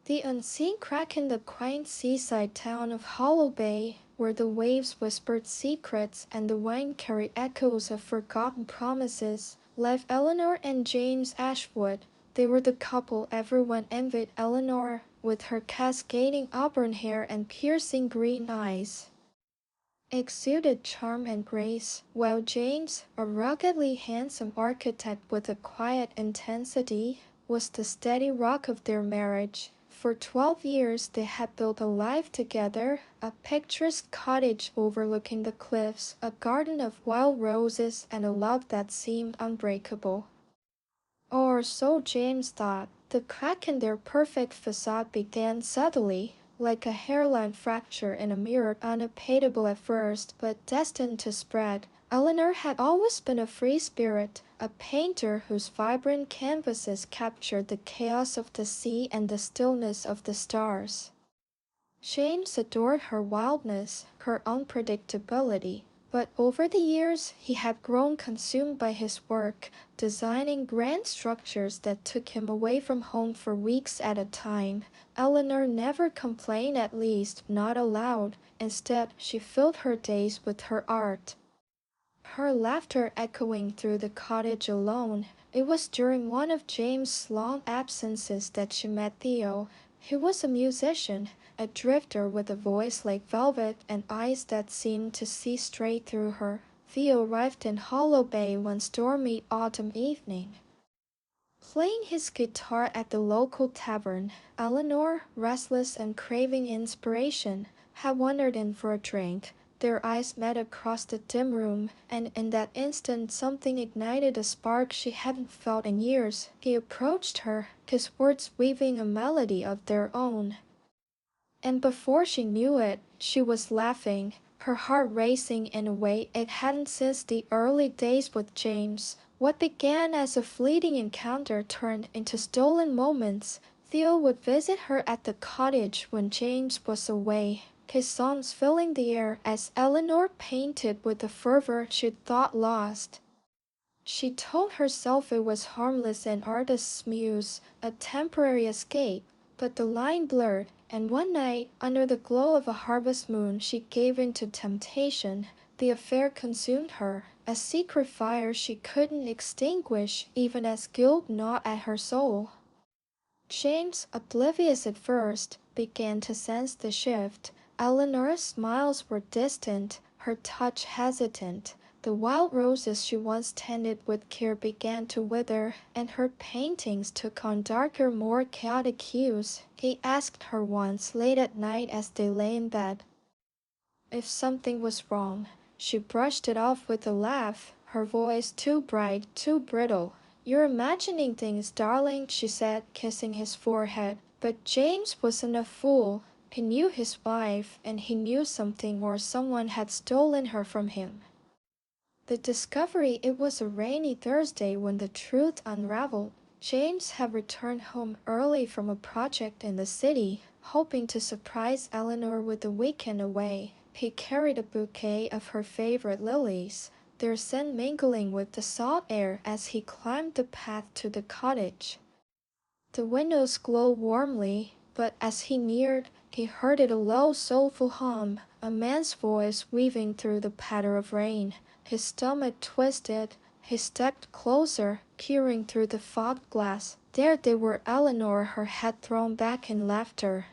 The unseen crack in the quaint seaside town of Hollow Bay, where the waves whispered secrets and the wind carried echoes of forgotten promises, left Eleanor and James Ashwood. They were the couple everyone envied. Eleanor, with her cascading auburn hair and piercing green eyes, exuded charm and grace, while James, a ruggedly handsome architect with a quiet intensity, was the steady rock of their marriage. For 12 years they had built a life together, a picturesque cottage overlooking the cliffs, a garden of wild roses, and a love that seemed unbreakable. Or so James thought. The crack in their perfect facade began subtly, like a hairline fracture in a mirror, unappeasable at first, but destined to spread. Eleanor had always been a free spirit, a painter whose vibrant canvases captured the chaos of the sea and the stillness of the stars. James adored her wildness, her unpredictability. But over the years, he had grown consumed by his work, designing grand structures that took him away from home for weeks at a time. Eleanor never complained, at least not aloud. Instead, she filled her days with her art, her laughter echoing through the cottage alone. It was during one of James' long absences that she met Theo. He was a musician, a drifter with a voice like velvet and eyes that seemed to see straight through her. Theo arrived in Hollow Bay one stormy autumn evening, playing his guitar at the local tavern. Eleanor, restless and craving inspiration, had wandered in for a drink. Their eyes met across the dim room, and in that instant something ignited a spark she hadn't felt in years. He approached her, his words weaving a melody of their own. And before she knew it, she was laughing, her heart racing in a way it hadn't since the early days with James. What began as a fleeting encounter turned into stolen moments. Theo would visit her at the cottage when James was away, his songs filling the air as Eleanor painted with a fervor she'd thought lost. She told herself it was harmless, an artist's muse, a temporary escape, but the line blurred, and one night, under the glow of a harvest moon, she gave in to temptation. The affair consumed her, a secret fire she couldn't extinguish even as guilt gnawed at her soul. James, oblivious at first, began to sense the shift. Eleanor's smiles were distant, her touch hesitant. The wild roses she once tended with care began to wither, and her paintings took on darker, more chaotic hues. He asked her once, late at night as they lay in bed, if something was wrong. She brushed it off with a laugh, her voice too bright, too brittle. "You're imagining things, darling," she said, kissing his forehead. But James wasn't a fool. He knew his wife, and he knew something or someone had stolen her from him. The discovery it was a rainy Thursday when the truth unraveled. James had returned home early from a project in the city, hoping to surprise Eleanor with the weekend away. He carried a bouquet of her favorite lilies, their scent mingling with the salt air as he climbed the path to the cottage. The windows glowed warmly, but as he neared, he heard it, a low, soulful hum, a man's voice weaving through the patter of rain. His stomach twisted. He stepped closer, peering through the fogged glass. There they were, Eleanor, her head thrown back in laughter,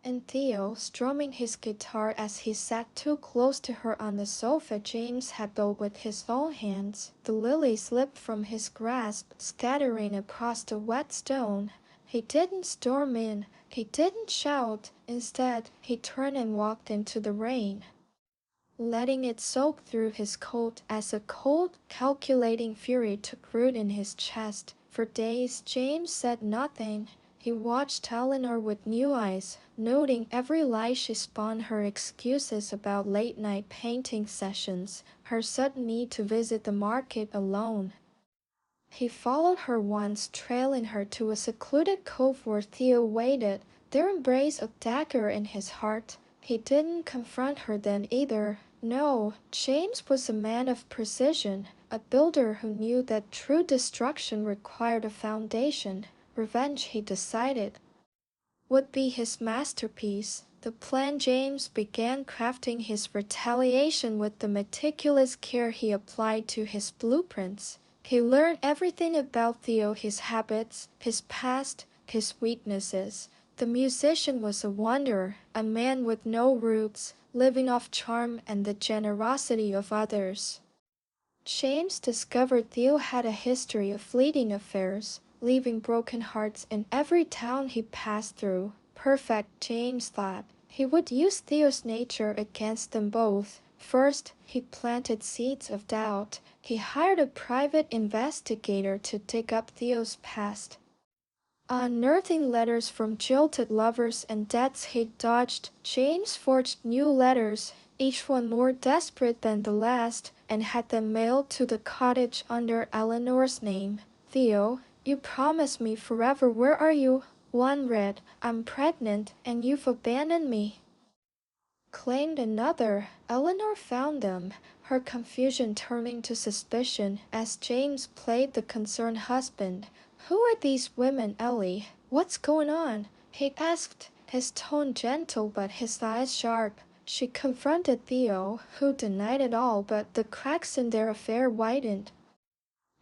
and Theo, strumming his guitar as he sat too close to her on the sofa James had built with his own hands. The lily slipped from his grasp, scattering across the wet stone. He didn't storm in. He didn't shout. Instead, he turned and walked into the rain, letting it soak through his coat as a cold, calculating fury took root in his chest. For days James said nothing. He watched Eleanor with new eyes, noting every lie she spun, her excuses about late-night painting sessions, her sudden need to visit the market alone. He followed her once, trailing her to a secluded cove where Theo waited, their embrace a dagger in his heart. He didn't confront her then either. No, James was a man of precision, a builder who knew that true destruction required a foundation. Revenge, he decided, would be his masterpiece. The plan James began crafting his retaliation with the meticulous care he applied to his blueprints. He learned everything about Theo, his habits, his past, his weaknesses. The musician was a wanderer, a man with no roots, living off charm and the generosity of others. James discovered Theo had a history of fleeting affairs, leaving broken hearts in every town he passed through. Perfect, James thought. He would use Theo's nature against them both. First, he planted seeds of doubt. He hired a private investigator to dig up Theo's past. Unearthing letters from jilted lovers and debts he'd dodged, James forged new letters, each one more desperate than the last, and had them mailed to the cottage under Eleanor's name. "Theo, you promised me forever. Where are you?" One read, "I'm pregnant, and you've abandoned me." Claimed another. Eleanor found them, her confusion turning to suspicion as James played the concerned husband. "Who are these women, Ellie? What's going on?" he asked, his tone gentle but his eyes sharp. She confronted Theo, who denied it all, but the cracks in their affair widened.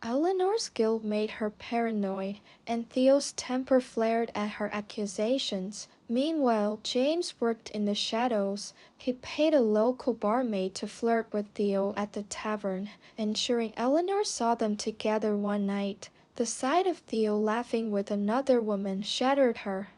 Eleanor's guilt made her paranoid, and Theo's temper flared at her accusations. Meanwhile, James worked in the shadows. He paid a local barmaid to flirt with Theo at the tavern, ensuring Eleanor saw them together one night. The sight of Theo laughing with another woman shattered her,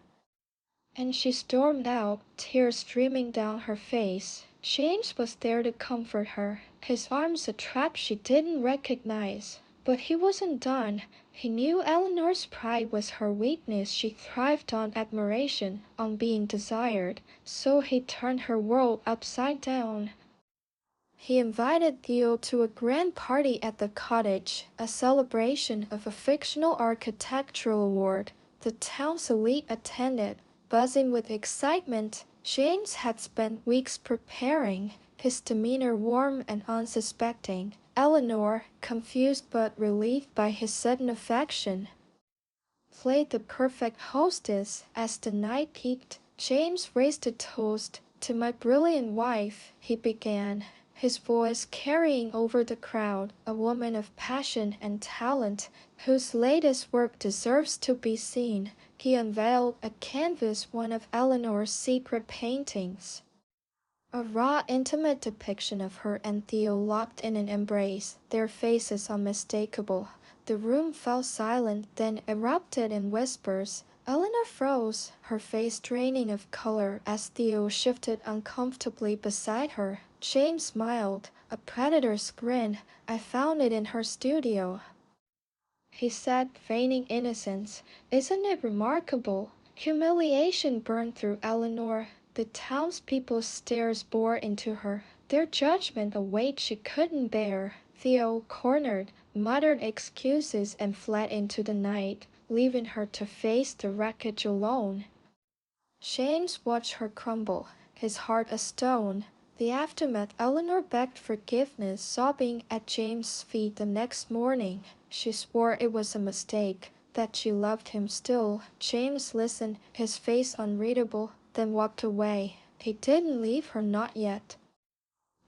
and she stormed out, tears streaming down her face. James was there to comfort her, his arms a trap she didn't recognize. But he wasn't done. He knew Eleanor's pride was her weakness. She thrived on admiration, on being desired, so he turned her world upside down. He invited Theo to a grand party at the cottage, a celebration of a fictional architectural award. The town's elite attended, buzzing with excitement. James had spent weeks preparing, his demeanor warm and unsuspecting. Eleanor, confused but relieved by his sudden affection, played the perfect hostess. As the night peaked, James raised a toast. "To my brilliant wife," he began, his voice carrying over the crowd, "a woman of passion and talent, whose latest work deserves to be seen." He unveiled a canvas, one of Eleanor's secret paintings. A raw, intimate depiction of her and Theo locked in an embrace, their faces unmistakable. The room fell silent, then erupted in whispers. Eleanor froze, her face draining of color as Theo shifted uncomfortably beside her. James smiled, a predator's grin. "I found it in her studio," he said, feigning innocence. "Isn't it remarkable?" Humiliation burned through Eleanor. The townspeople's stares bore into her, their judgment a weight she couldn't bear. Theo, cornered, muttered excuses and fled into the night, leaving her to face the wreckage alone. James watched her crumble, his heart a stone. The aftermath, Eleanor begged forgiveness, sobbing at James' feet the next morning. She swore it was a mistake, that she loved him still. James listened, his face unreadable, then walked away. He didn't leave her, not yet.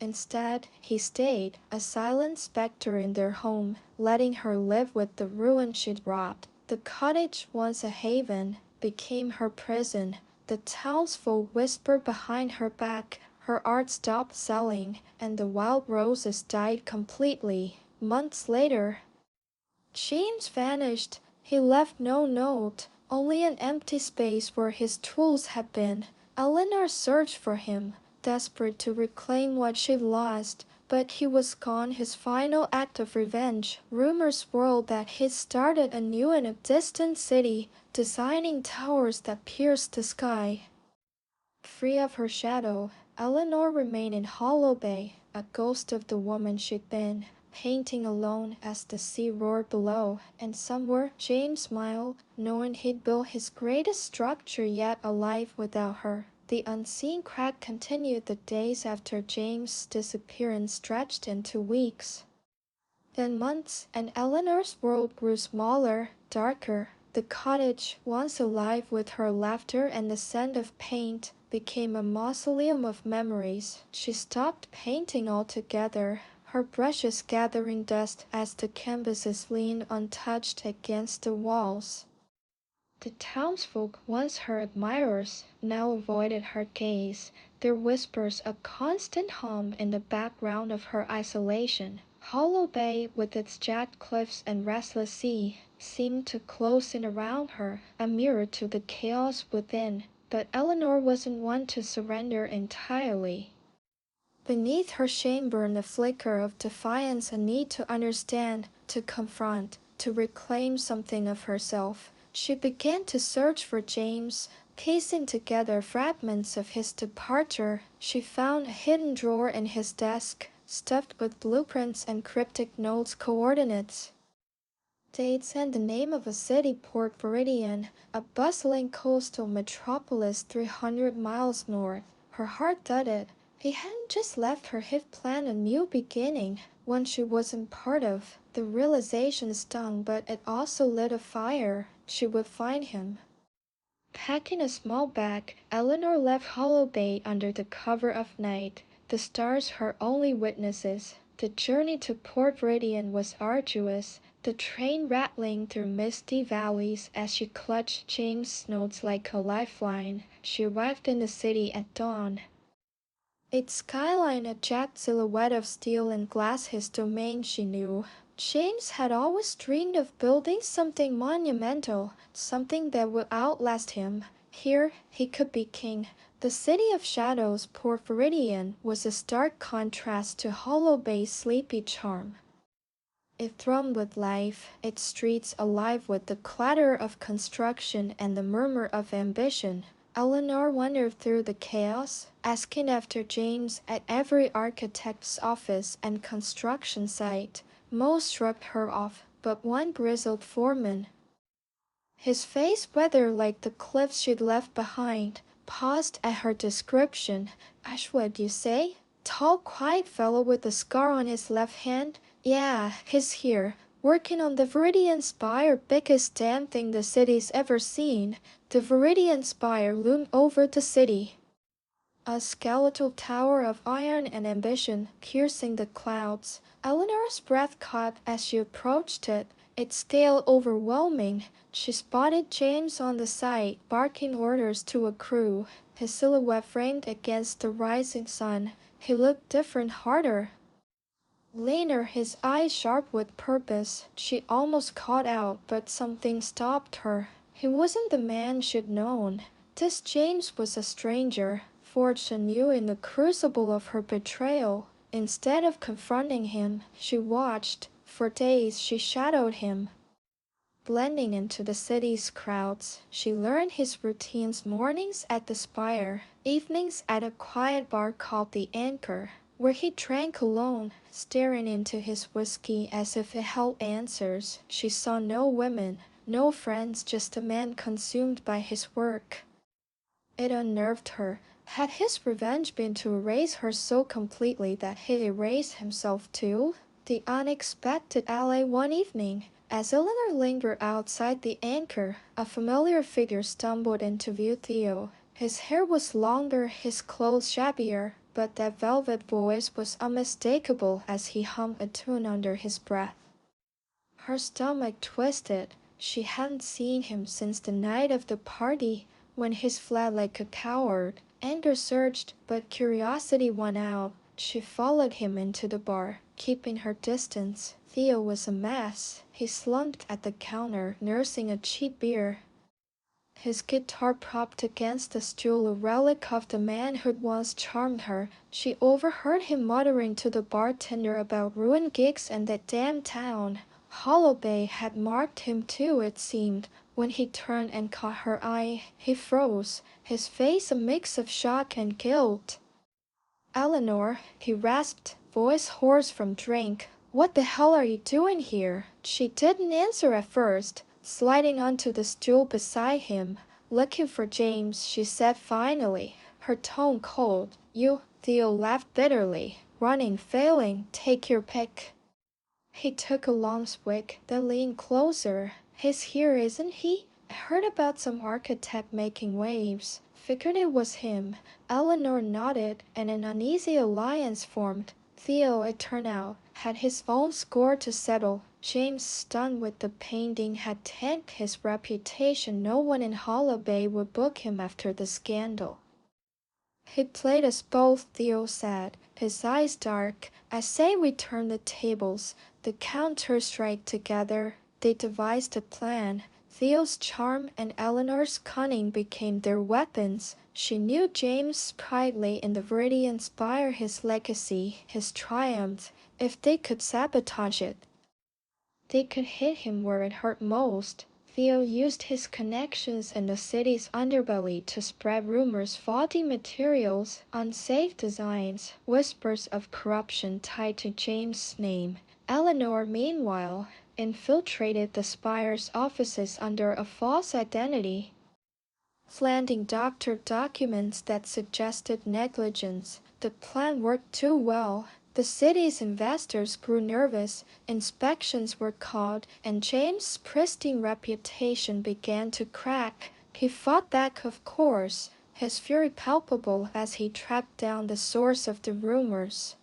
Instead, he stayed, a silent specter in their home, letting her live with the ruin she'd wrought. The cottage, once a haven, became her prison. The townsfolk whispered behind her back. Her art stopped selling, and the wild roses died completely. Months later, James vanished. He left no note, only an empty space where his tools had been. Eleanor searched for him, desperate to reclaim what she'd lost, but he was gone, his final act of revenge. Rumors swirled that he'd started anew in a distant city, designing towers that pierced the sky. Free of her shadow, Eleanor remained in Hollow Bay, a ghost of the woman she'd been, painting alone as the sea roared below. And somewhere James smiled, knowing he'd built his greatest structure yet alive without her. The unseen crack continued. The days after James' disappearance stretched into weeks, then months, and Eleanor's world grew smaller, darker. The cottage, once alive with her laughter and the scent of paint, became a mausoleum of memories. She stopped painting altogether, her brushes gathering dust as the canvases leaned untouched against the walls. The townsfolk, once her admirers, now avoided her gaze, their whispers a constant hum in the background of her isolation. Hollow Bay, with its jagged cliffs and restless sea, seemed to close in around her, a mirror to the chaos within. But Eleanor wasn't one to surrender entirely. Beneath her shame burned a flicker of defiance, a need to understand, to confront, to reclaim something of herself. She began to search for James, piecing together fragments of his departure. She found a hidden drawer in his desk, stuffed with blueprints and cryptic notes, coordinates, dates, and the name of a city, Port Viridian, a bustling coastal metropolis 300 miles north. Her heart thudded. He hadn't just left her. He'd planned a new beginning, one she wasn't part of. The realization stung, but it also lit a fire. She would find him. Packing a small bag, Eleanor left Hollow Bay under the cover of night, the stars her only witnesses. The journey to Port Viridian was arduous, the train rattling through misty valleys as she clutched James' notes like a lifeline. She arrived in the city at dawn. Its skyline a jagged silhouette of steel and glass, his domain, she knew. James had always dreamed of building something monumental, something that would outlast him. Here he could be king. The city of shadows, Port Viridian, was a stark contrast to Hollow Bay's sleepy charm. It thrummed with life, its streets alive with the clatter of construction and the murmur of ambition. Eleanor wandered through the chaos, asking after James at every architect's office and construction site. Most shrugged her off, but one grizzled foreman, his face weathered like the cliffs she'd left behind, paused at her description. "Ashwood, you say? Tall, quiet fellow with a scar on his left hand? Yeah, he's here, working on the Viridian Spire, biggest damn thing the city's ever seen." The Viridian Spire loomed over the city, a skeletal tower of iron and ambition, piercing the clouds. Eleanor's breath caught as she approached it, its scale overwhelming. She spotted James on the side, barking orders to a crew, his silhouette framed against the rising sun. He looked different, harder, leaner, his eyes sharp with purpose. She almost called out, but something stopped her. He wasn't the man she'd known. This James was a stranger, forged anew in the crucible of her betrayal. Instead of confronting him, she watched. For days she shadowed him, blending into the city's crowds. She learned his routines: mornings at the Spire, evenings at a quiet bar called the Anchor, where he drank alone, staring into his whiskey as if it held answers. She saw no women, no friends, just a man consumed by his work. It unnerved her. Had his revenge been to erase her so completely that he erased himself too? The unexpected alley one evening. As Eleanor lingered outside the Anchor, a familiar figure stumbled into view. Theo. His hair was longer, his clothes shabbier, but that velvet voice was unmistakable as he hummed a tune under his breath. Her stomach twisted. She hadn't seen him since the night of the party, when he fled like a coward. Anger surged, but curiosity won out. She followed him into the bar, keeping her distance. Theo was a mess. He slumped at the counter, nursing a cheap beer, his guitar propped against a stool, a relic of the man who'd once charmed her. She overheard him muttering to the bartender about ruined gigs and that damn town. Hollow Bay had marked him too, it seemed. When he turned and caught her eye, he froze, his face a mix of shock and guilt. "Eleanor," he rasped, voice hoarse from drink. "What the hell are you doing here?" She didn't answer at first, sliding onto the stool beside him. "Looking for James," she said finally, her tone cold. "You?" Theo laughed bitterly. "Running, failing, take your pick." He took a long swig, then leaned closer. He's here, isn't he? I heard about some architect making waves. Figured it was him. Eleanor nodded, and an uneasy alliance formed. Theo, it turned out, had his own score to settle. James, stunned with the painting, had tanked his reputation. No one in Hollowbay would book him after the scandal. He played us both, Theo said, his eyes dark. I say we turn the tables, the counter-strike together. They devised a plan. Theo's charm and Eleanor's cunning became their weapons. She knew James sprightly in the Viridian Spire, his legacy, his triumph. If they could sabotage it, they could hit him where it hurt most. Theo used his connections in the city's underbelly to spread rumors, faulty materials, unsafe designs, whispers of corruption tied to James' name. Eleanor, meanwhile, infiltrated the Spire's offices under a false identity, slanting doctored documents that suggested negligence. The plan worked too well. The city's investors grew nervous, inspections were called, and James' pristine reputation began to crack. He fought back, of course, his fury palpable as he tracked down the source of the rumors.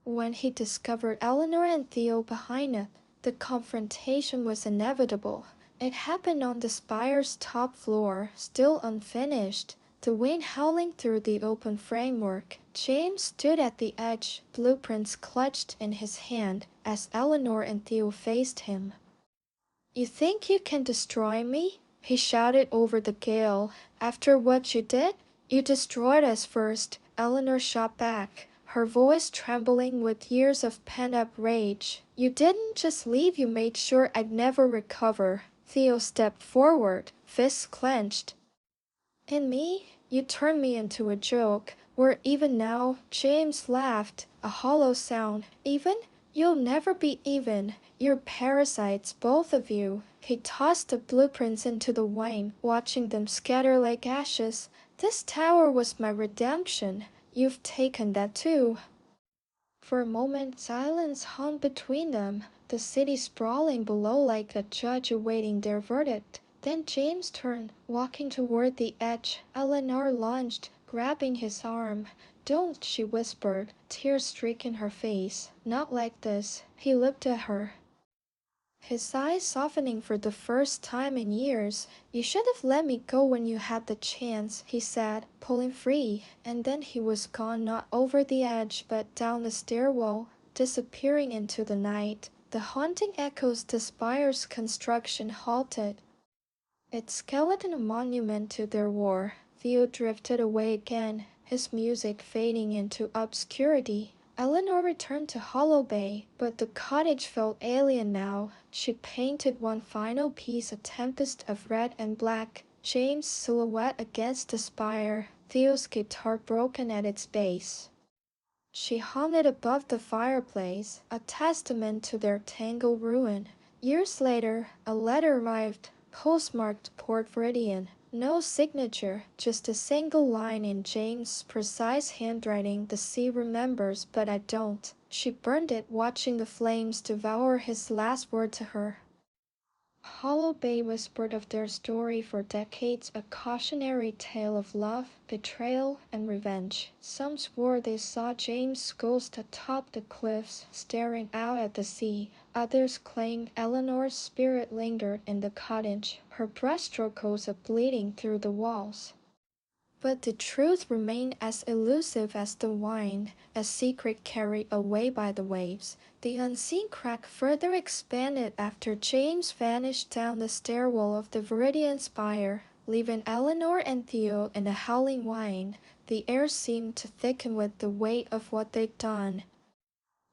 When he discovered Eleanor and Theo behind it, the confrontation was inevitable. It happened on the Spire's top floor, still unfinished. The wind howling through the open framework, James stood at the edge, blueprints clutched in his hand, as Eleanor and Theo faced him. You think you can destroy me? He shouted over the gale. After what you did? You destroyed us first, Eleanor shot back, her voice trembling with years of pent-up rage. You didn't just leave, you made sure I'd never recover. Theo stepped forward, fists clenched. And me? You turned me into a joke. We're even now. James laughed, a hollow sound. Even? You'll never be even. You're parasites, both of you. He tossed the blueprints into the wine, watching them scatter like ashes. This tower was my redemption. You've taken that too. For a moment, silence hung between them, the city sprawling below like a judge awaiting their verdict. Then James turned, walking toward the edge. Eleanor lunged, grabbing his arm. Don't, she whispered, tears streaking her face. Not like this. He looked at her, his eyes softening for the first time in years. You should have let me go when you had the chance, he said, pulling free. And then he was gone, not over the edge, but down the stairwell, disappearing into the night. The haunting echoes the Spire's construction halted, its skeleton a monument to their war. Theo drifted away again, his music fading into obscurity. Eleanor returned to Hollowbay, but the cottage felt alien now. She painted one final piece, a tempest of red and black, James' silhouette against the spire, Theo's guitar broken at its base. She hung it above the fireplace, a testament to their tangled ruin. Years later, a letter arrived, postmarked Port Viridian. No signature, just a single line in James' precise handwriting. The sea remembers, but I don't. She burned it, watching the flames devour his last word to her. Hollowbay whispered of their story for decades, a cautionary tale of love, betrayal, and revenge. Some swore they saw James' ghost atop the cliffs, staring out at the sea. Others claimed Eleanor's spirit lingered in the cottage, her breaststrokes bleeding through the walls. But the truth remained as elusive as the wine, a secret carried away by the waves. The unseen crack further expanded after James vanished down the stairwell of the Viridian Spire, leaving Eleanor and Theo in a howling wine. The air seemed to thicken with the weight of what they'd done.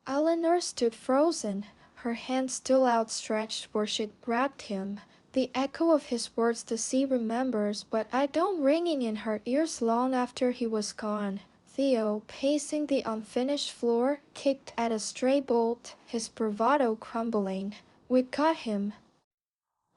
Eleanor stood frozen, her hand still outstretched where she'd grabbed him. The echo of his words, the sea remembers, but I don't, ringing in her ears long after he was gone. Theo, pacing the unfinished floor, kicked at a stray bolt, his bravado crumbling. We got him,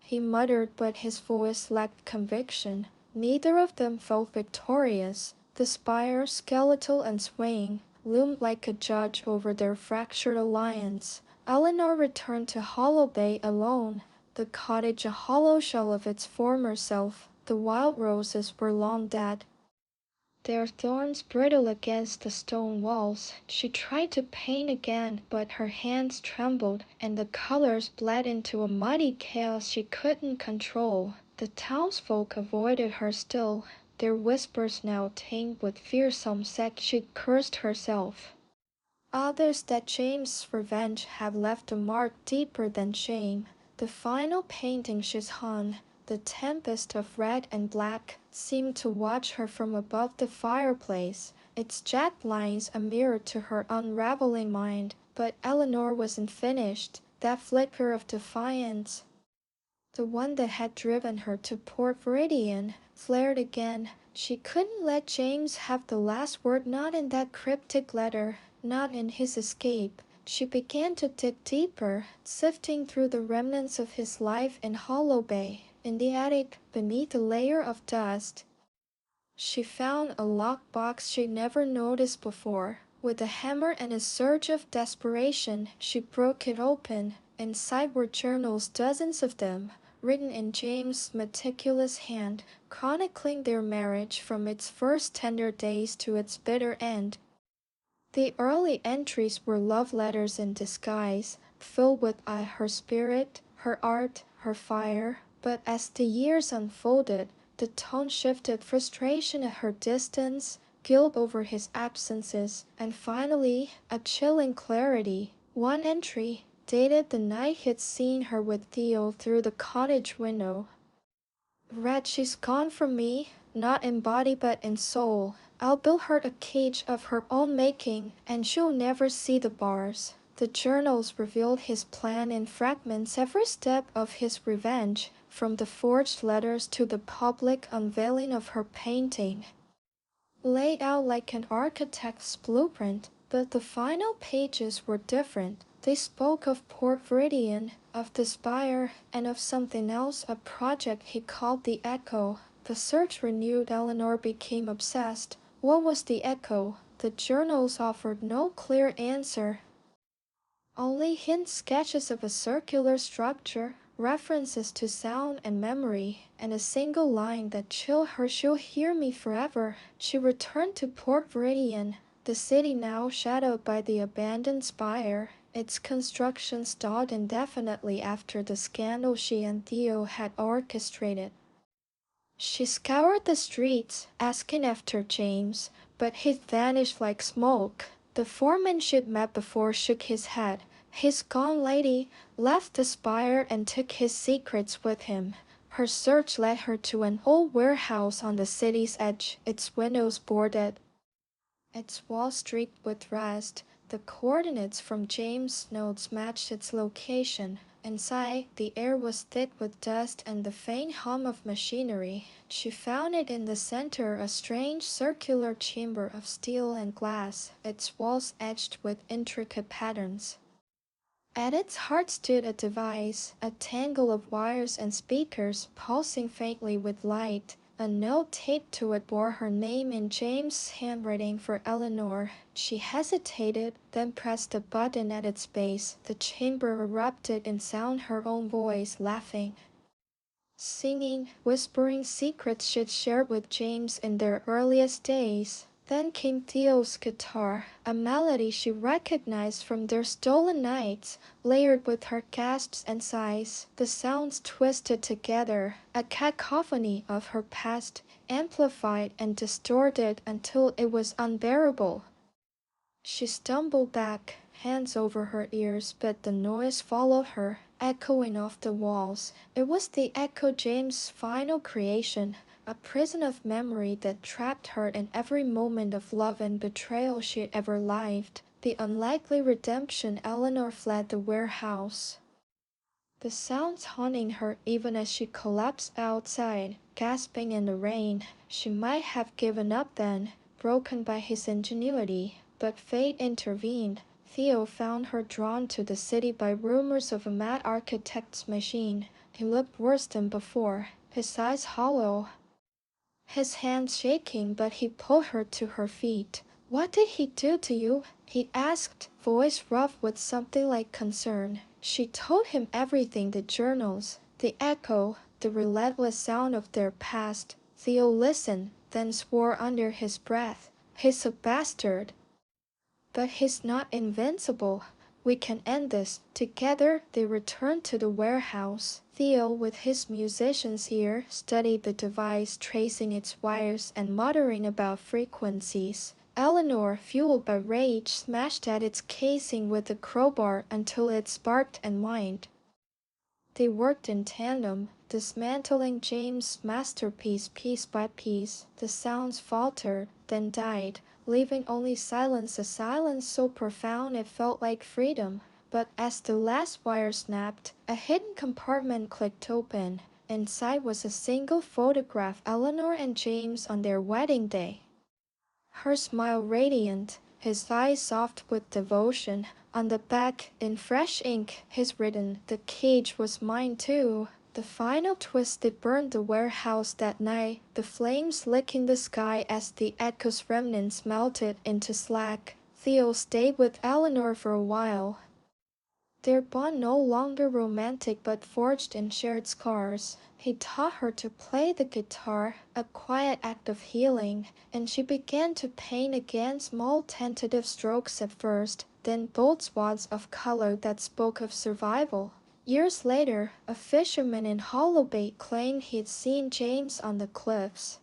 he muttered, but his voice lacked conviction. Neither of them felt victorious. The spire, skeletal and swaying, loomed like a judge over their fractured alliance. Eleanor returned to Hollowbay alone. the cottage a hollow shell of its former self. The wild roses were long dead, their thorns brittle against the stone walls. She tried to paint again, but her hands trembled, and the colors bled into a muddy chaos she couldn't control. The townsfolk avoided her still, their whispers now tinged with fearsome sex. She cursed herself. Others that James' revenge had left a mark deeper than shame. The final painting she's hung, the tempest of red and black, seemed to watch her from above the fireplace, its jagged lines a mirror to her unraveling mind. But Eleanor wasn't finished. That flicker of defiance, the one that had driven her to Port Viridian, flared again. She couldn't let James have the last word, not in that cryptic letter, not in his escape. She began to dig deeper, sifting through the remnants of his life in Hollow Bay. In the attic, beneath a layer of dust, she found a locked box she'd never noticed before. With a hammer and a surge of desperation, she broke it open. Inside were journals, dozens of them, written in James' meticulous hand, chronicling their marriage from its first tender days to its bitter end. The early entries were love letters in disguise, filled with her spirit, her art, her fire. But as the years unfolded, the tone shifted: frustration at her distance, guilt over his absences, and finally a chilling clarity. One entry, dated the night he'd seen her with Theo through the cottage window, read, "She's gone from me, not in body but in soul. I'll build her a cage of her own making, and she'll never see the bars." The journals revealed his plan in fragments, every step of his revenge, from the forged letters to the public unveiling of her painting, laid out like an architect's blueprint. But the final pages were different. They spoke of Port Viridian, of the spire, and of something else, a project he called the Echo. The search renewed. Eleanor became obsessed. What was the Echo? The journals offered no clear answer. Only hint sketches of a circular structure, references to sound and memory, and a single line that chilled her: "She'll hear me forever." She returned to Port Viridian, the city now shadowed by the abandoned spire, its construction stalled indefinitely after the scandal she and Theo had orchestrated. She scoured the streets, asking after James, but he'd vanished like smoke. The foreman she'd met before shook his head. "He's gone, lady, left the spire and took his secrets with him." Her search led her to an old warehouse on the city's edge, its windows boarded, its walls streaked with rust. The coordinates from James' notes matched its location. Inside, the air was thick with dust and the faint hum of machinery. She found it in the center, a strange circular chamber of steel and glass, its walls etched with intricate patterns. At its heart stood a device, a tangle of wires and speakers pulsing faintly with light. A note taped to it bore her name in James' handwriting for Eleanor. She hesitated, then pressed a button at its base. The chamber erupted in sound, her own voice laughing, singing, whispering secrets she'd shared with James in their earliest days. Then came Theo's guitar, a melody she recognized from their stolen nights, layered with her gasps and sighs. The sounds twisted together, a cacophony of her past, amplified and distorted until it was unbearable. She stumbled back, hands over her ears, but the noise followed her, echoing off the walls. It was the echo, James' final creation, a prison of memory that trapped her in every moment of love and betrayal she'd ever lived. The unlikely redemption. Eleanor fled the warehouse, the sounds haunting her even as she collapsed outside, gasping in the rain. She might have given up then, broken by his ingenuity, but fate intervened. Theo found her drawn to the city by rumors of a mad architect's machine. He looked worse than before, his eyes hollow, his hands shaking, but he pulled her to her feet. "What did he do to you?" he asked, voice rough with something like concern. She told him everything: the journals, The echo, the relentless sound of their past. Theo listened, then swore under his breath. He's a bastard. But he's not invincible. We can end this. Together they returned to the warehouse. Theo, with his musician's ear, studied the device, tracing its wires and muttering about frequencies. Eleanor, fueled by rage, smashed at its casing with a crowbar until it sparked and whined. They worked in tandem, dismantling James' masterpiece piece by piece. The sounds faltered, then died, leaving only silence, a silence so profound it felt like freedom. But as the last wire snapped, a hidden compartment clicked open. Inside was a single photograph, Eleanor and James on their wedding day. Her smile radiant, his eyes soft with devotion. On the back, in fresh ink, is written, "The cage was mine too." The final twist, they burned the warehouse that night, the flames licking the sky as the echo's remnants melted into slag. Theo stayed with Eleanor for a while. Their bond no longer romantic but forged in shared scars. He taught her to play the guitar, a quiet act of healing, and she began to paint again, small tentative strokes at first, then bold swaths of color that spoke of survival. Years later, a fisherman in Hollow Bay claimed he'd seen James on the cliffs.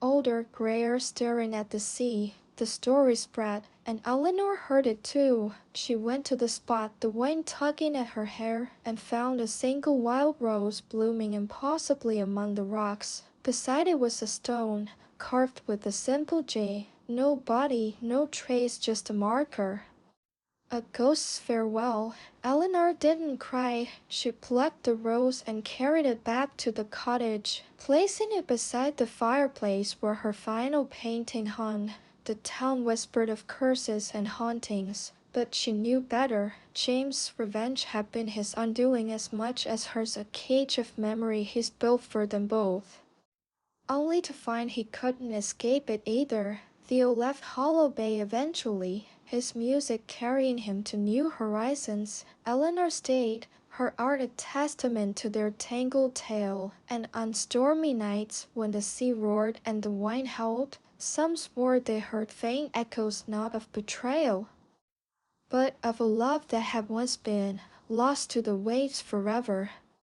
Older, grayer, staring at the sea. The story spread, and Eleanor heard it too. She went to the spot, the wind tugging at her hair, and found a single wild rose blooming impossibly among the rocks. Beside it was a stone, carved with a simple J. No body, no trace, just a marker. A ghost's farewell. Eleanor didn't cry. She plucked the rose and carried it back to the cottage, placing it beside the fireplace where her final painting hung. The town whispered of curses and hauntings, but she knew better. James' revenge had been his undoing as much as hers, a cage of memory he's built for them both. Only to find he couldn't escape it either. Theo left Hollow Bay eventually, his music carrying him to new horizons. Eleanor stayed, her art a testament to their tangled tale. And on stormy nights, when the sea roared and the wind howled, some swore they heard faint echoes not of betrayal, but of a love that had once been, lost to the waves forever.